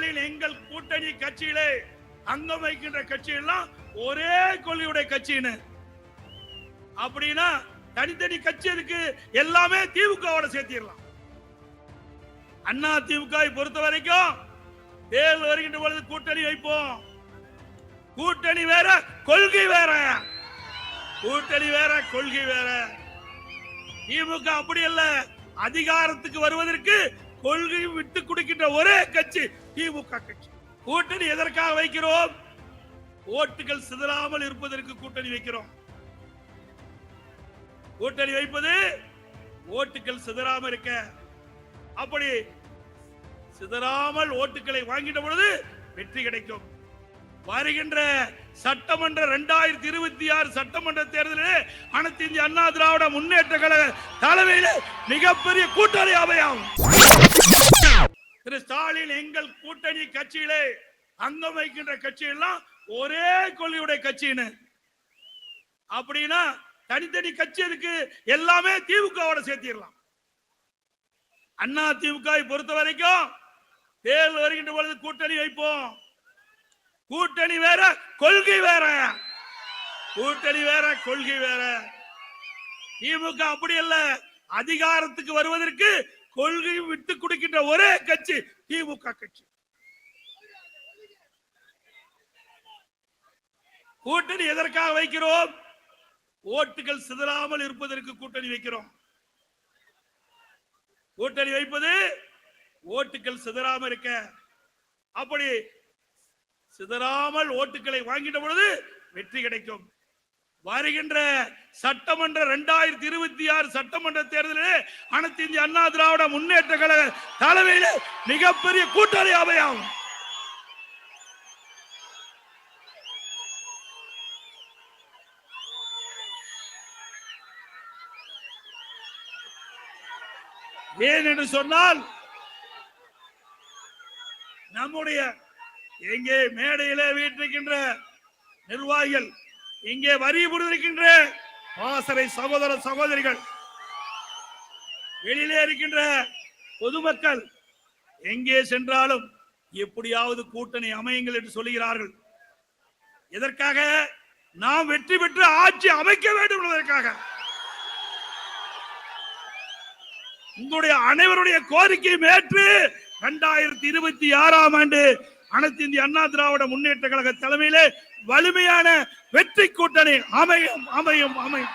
ஸ்டாலின் எங்கள் கூட்டணி கட்சியிலே அங்கம் வைக்கின்ற கட்சி எல்லாம் ஒரே கொள்கையுடைய கட்சின்னு அப்படின்னா தனித்தனி கட்சி இருக்கு, எல்லாமே திமுகவோட சேர்த்திடலாம். அண்ணா திமுக பொறுத்த வரைக்கும் தேர்தல் வருகின்ற பொழுது கூட்டணி வைப்போம். கூட்டணி வேற கொள்கை வேற, கூட்டணி வேற கொள்கை வேற. திமுக அப்படி அல்ல, அதிகாரத்துக்கு வருவதற்கு கொள்கை விட்டு கொடுக்கின்ற ஒரே கட்சி திமுக கட்சி. கூட்டணி எதற்காக வைக்கிறோம்? ஓட்டுகள் சிதறாமல் இருப்பதற்கு கூட்டணி வைக்கிறோம். கூட்டணி வைப்பது ஓட்டுகள் சிதறாமல் இருக்க. அப்படி சிதறாமல் ஓட்டுகளை வாங்கிட்ட பொழுது வெற்றி கிடைக்கும். வருகின்ற சட்டமன்ற 2026 சட்டமன்ற தேர்தலில் அனைத்து இந்திய அண்ணா திராவிட முன்னேற்ற கழக தலைமையில் மிகப்பெரிய கூட்டணி அமையும். திரு ஸ்டாலின் எங்கள் கூட்டணி கட்சியிலே அங்கம் வைக்கின்ற கட்சி எல்லாம் ஒரே கொள்கையுடைய கட்சின்னு அப்படின்னா தனித்தனி கட்சி இருக்கு, எல்லாமே திமுகவோட சேர்த்திடலாம். அண்ணா திமுக பொறுத்த வரைக்கும் தேர்தல் வருகின்ற பொழுது கூட்டணி வைப்போம். கூட்டணி வேற கொள்கை வேற, கூட்டணி வேற கொள்கை வேற. திமுக அப்படி அல்ல, அதிகாரத்துக்கு வருவதற்கு கொள்கை விட்டு கொடுக்கின்ற ஒரே கட்சி திமுக கட்சி. கூட்டணி எதற்காக வைக்கிறோம்? ஓட்டுகள் சிதறாமல் இருப்பதற்கு கூட்டணி வைக்கிறோம். கூட்டணி வைப்பது ஓட்டுகள் சிதறாமல் இருக்க. அப்படி சிதறாமல் ஓட்டுகளை வாங்கிட்ட பொழுது வெற்றி கிடைக்கும். வருகின்ற சட்டமன்ற 2026 சட்டமன்ற தேர்தலில் அனைத்து இந்திய அண்ணா திராவிட முன்னேற்ற கழக தலைமையில் மிகப்பெரிய கூட்டணி அமையும். ஏன் என்று சொன்னால் நம்முடைய எங்கே மேடையிலே வீட்டிருக்கின்ற நிர்வாகிகள், இங்கே வரி புரிந்திருக்கின்ற ஆசரை சகோதர சகோதரிகள், வெளியிலே இருக்கின்ற பொதுமக்கள் எங்கே சென்றாலும் எப்படியாவது கூட்டணி அமையுங்கள் என்று சொல்லுகிறார்கள். எதற்காக? நாம் வெற்றி பெற்று ஆட்சி அமைக்க வேண்டும் என்பதற்காக. உங்களுடைய அனைவருடைய கோரிக்கையை ஏற்று 2026 ஆண்டு அனைத்து இந்திய அண்ணா திராவிட முன்னேற்ற கழக தலைமையிலே வலிமையான வெற்றி கூட்டணி அமையும் அமையும் அமையும்.